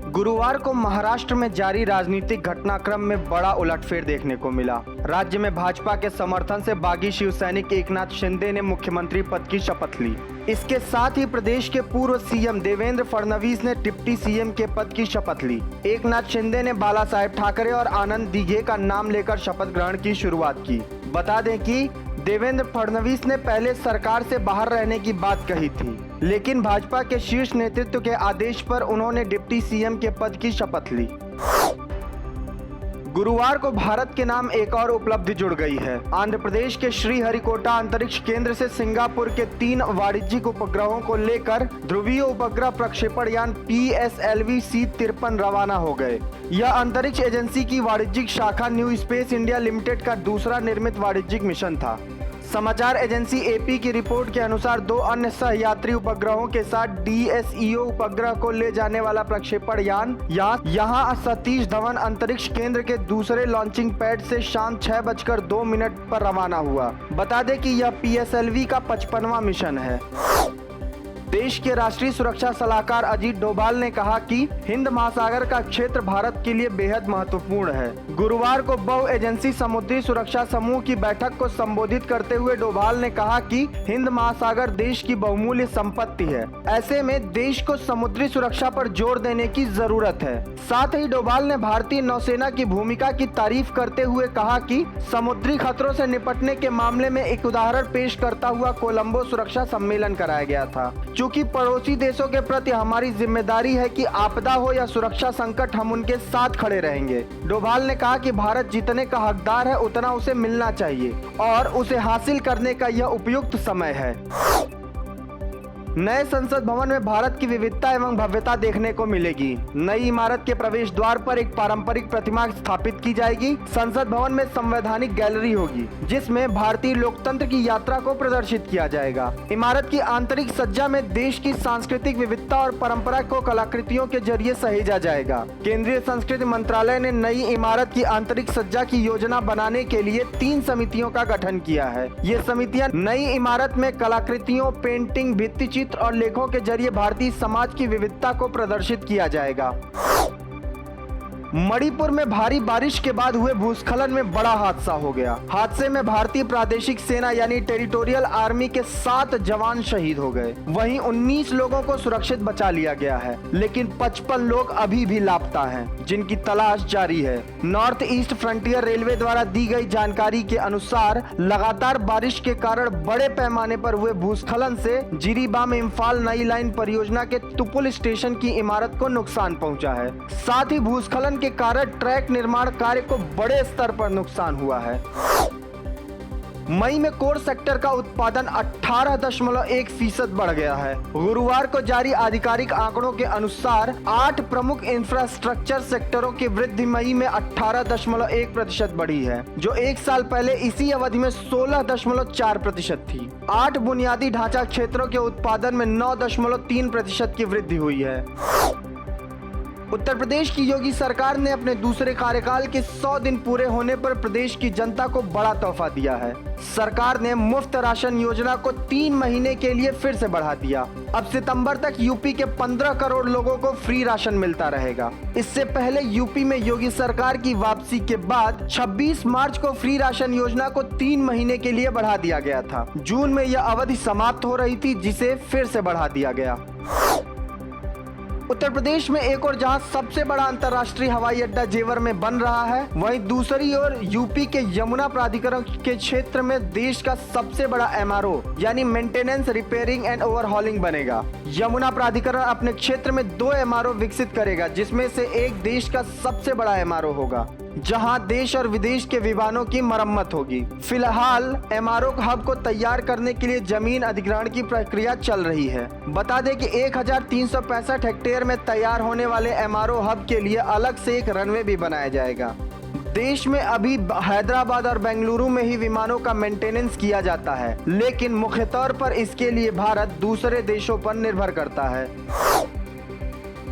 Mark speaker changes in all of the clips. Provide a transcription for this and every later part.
Speaker 1: गुरुवार को महाराष्ट्र में जारी राजनीतिक घटनाक्रम में बड़ा उलटफेर देखने को मिला। राज्य में भाजपा के समर्थन से बागी शिवसैनिक एकनाथ शिंदे ने मुख्यमंत्री पद की शपथ ली। इसके साथ ही प्रदेश के पूर्व सीएम देवेंद्र फडणवीस ने डिप्टी सीएम के पद की शपथ ली। एकनाथ शिंदे ने बाला साहेब ठाकरे और आनंद दीघे का नाम लेकर शपथ ग्रहण की शुरुआत की। बता दें कि देवेंद्र फडणवीस ने पहले सरकार से बाहर रहने की बात कही थी, लेकिन भाजपा के शीर्ष नेतृत्व के आदेश पर उन्होंने डिप्टी सीएम के पद की शपथ ली। गुरुवार को भारत के नाम एक और उपलब्धि जुड़ गई है। आंध्र प्रदेश के श्रीहरिकोटा अंतरिक्ष केंद्र से सिंगापुर के 3 वाणिज्यिक उपग्रहों को लेकर ध्रुवीय उपग्रह प्रक्षेपण यान PSLV-C53 रवाना हो गए। यह अंतरिक्ष एजेंसी की वाणिज्यिक शाखा न्यू स्पेस इंडिया लिमिटेड का दूसरा निर्मित वाणिज्यिक मिशन था। समाचार एजेंसी AP की रिपोर्ट के अनुसार 2 अन्य सहयात्री उपग्रहों के साथ DSEO उपग्रह को ले जाने वाला प्रक्षेपण यान यहां सतीश धवन अंतरिक्ष केंद्र के दूसरे लॉन्चिंग पैड से शाम 6:02 पर रवाना हुआ। बता दें कि यह PSLV का 55वां मिशन है। देश के राष्ट्रीय सुरक्षा सलाहकार अजीत डोभाल ने कहा कि हिंद महासागर का क्षेत्र भारत के लिए बेहद महत्वपूर्ण है। गुरुवार को बहु एजेंसी समुद्री सुरक्षा समूह की बैठक को संबोधित करते हुए डोभाल ने कहा कि हिंद महासागर देश की बहुमूल्य संपत्ति है। ऐसे में देश को समुद्री सुरक्षा पर जोर देने की जरूरत है। साथ ही डोभाल ने भारतीय नौसेना की भूमिका की तारीफ करते हुए कहा कि समुद्री खतरों से निपटने के मामले में एक उदाहरण पेश करता हुआ कोलंबो सुरक्षा सम्मेलन कराया गया था। चूंकि पड़ोसी देशों के प्रति हमारी जिम्मेदारी है कि आपदा हो या सुरक्षा संकट, हम उनके साथ खड़े रहेंगे। डोभाल ने कहा कि भारत जितने का हकदार है उतना उसे मिलना चाहिए और उसे हासिल करने का यह उपयुक्त समय है। नए संसद भवन में भारत की विविधता एवं भव्यता देखने को मिलेगी। नई इमारत के प्रवेश द्वार पर एक पारंपरिक प्रतिमा स्थापित की जाएगी। संसद भवन में संवैधानिक गैलरी होगी जिसमें भारतीय लोकतंत्र की यात्रा को प्रदर्शित किया जाएगा। इमारत की आंतरिक सज्जा में देश की सांस्कृतिक विविधता और परंपरा को कलाकृतियों के जरिए सहेजा जाएगा। केंद्रीय संस्कृति मंत्रालय ने नई इमारत की आंतरिक सज्जा की योजना बनाने के लिए 3 समितियों का गठन किया है। ये समितियां नई इमारत में कलाकृतियों, पेंटिंग, भित्ति और लेखों के जरिए भारतीय समाज की विविधता को प्रदर्शित किया जाएगा। मणिपुर में भारी बारिश के बाद हुए भूस्खलन में बड़ा हादसा हो गया। हादसे में भारतीय प्रादेशिक सेना यानी टेरिटोरियल आर्मी के 7 जवान शहीद हो गए। वहीं 19 लोगों को सुरक्षित बचा लिया गया है, लेकिन 55 लोग अभी भी लापता हैं, जिनकी तलाश जारी है। नॉर्थ ईस्ट फ्रंटियर रेलवे द्वारा दी गई जानकारी के अनुसार लगातार बारिश के कारण बड़े पैमाने पर हुए भूस्खलन से जिरीबाम इम्फाल नई लाइन परियोजना के तुपुल स्टेशन की इमारत को नुकसान पहुंचा है। साथ ही भूस्खलन के कारण ट्रैक निर्माण कार्य को बड़े स्तर पर नुकसान हुआ है। मई में कोर सेक्टर का उत्पादन 18.1% बढ़ गया है। गुरुवार को जारी आधिकारिक आंकड़ों के अनुसार 8 प्रमुख इंफ्रास्ट्रक्चर सेक्टरों की वृद्धि मई में 18.1% बढ़ी है, जो एक साल पहले इसी अवधि में 16.4% थी। 8 बुनियादी ढांचा क्षेत्रों के उत्पादन में 9.3% की वृद्धि हुई है। उत्तर प्रदेश की योगी सरकार ने अपने दूसरे कार्यकाल के 100 दिन पूरे होने पर प्रदेश की जनता को बड़ा तोहफा दिया है। सरकार ने मुफ्त राशन योजना को 3 महीने के लिए फिर से बढ़ा दिया। अब सितंबर तक यूपी के 15 करोड़ लोगों को फ्री राशन मिलता रहेगा। इससे पहले यूपी में योगी सरकार की वापसी के बाद 26 मार्च को फ्री राशन योजना को 3 महीने के लिए बढ़ा दिया गया था। जून में यह अवधि समाप्त हो रही थी, जिसे फिर से बढ़ा दिया गया। उत्तर प्रदेश में एक और जहां सबसे बड़ा अंतर्राष्ट्रीय हवाई अड्डा जेवर में बन रहा है, वहीं दूसरी ओर यूपी के यमुना प्राधिकरण के क्षेत्र में देश का सबसे बड़ा MRO यानी मेंटेनेंस, रिपेयरिंग एंड ओवरहॉलिंग बनेगा। यमुना प्राधिकरण अपने क्षेत्र में 2 MRO विकसित करेगा, जिसमें से एक देश का सबसे बड़ा MRO होगा, जहां देश और विदेश के विमानों की मरम्मत होगी। फिलहाल MRO हब को तैयार करने के लिए जमीन अधिग्रहण की प्रक्रिया चल रही है। बता दें कि 1365 हेक्टेयर में तैयार होने वाले MRO हब के लिए अलग से एक रनवे भी बनाया जाएगा। देश में अभी हैदराबाद और बेंगलुरु में ही विमानों का मेंटेनेंस किया जाता है, लेकिन मुख्य तौर पर इसके लिए भारत दूसरे देशों पर निर्भर करता है।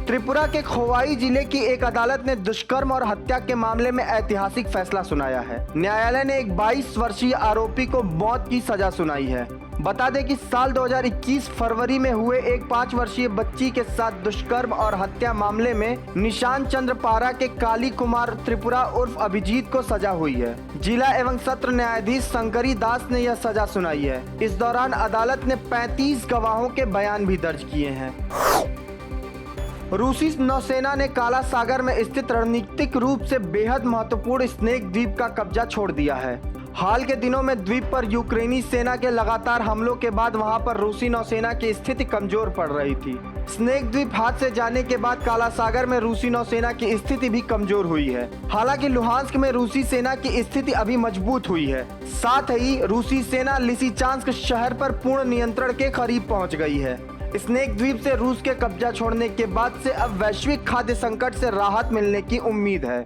Speaker 1: त्रिपुरा के खोवाई जिले की एक अदालत ने दुष्कर्म और हत्या के मामले में ऐतिहासिक फैसला सुनाया है। न्यायालय ने एक 22 वर्षीय आरोपी को मौत की सजा सुनाई है। बता दें कि साल 2021 फरवरी में हुए एक 5 वर्षीय बच्ची के साथ दुष्कर्म और हत्या मामले में निशान चंद्र पारा के काली कुमार त्रिपुरा उर्फ अभिजीत को सजा हुई है। जिला एवं सत्र न्यायाधीश शंकरी दास ने यह सजा सुनाई है। इस दौरान अदालत ने 35 गवाहों के बयान भी दर्ज किए हैं। रूसी नौसेना ने काला सागर में स्थित रणनीतिक रूप से बेहद महत्वपूर्ण स्नेक द्वीप का कब्जा छोड़ दिया है। हाल के दिनों में द्वीप पर यूक्रेनी सेना के लगातार हमलों के बाद वहां पर रूसी नौसेना की स्थिति कमजोर पड़ रही थी। स्नेक द्वीप हाथ से जाने के बाद काला सागर में रूसी नौसेना की स्थिति भी कमजोर हुई है। हालांकि लुहांस्क में रूसी सेना की स्थिति अभी मजबूत हुई है। साथ ही रूसी सेना लिसिचांस्क शहर पर पूर्ण नियंत्रण के करीब पहुंच गई है। स्नेक द्वीप से रूस के कब्जा छोड़ने के बाद से अब वैश्विक खाद्य संकट से राहत मिलने की उम्मीद है।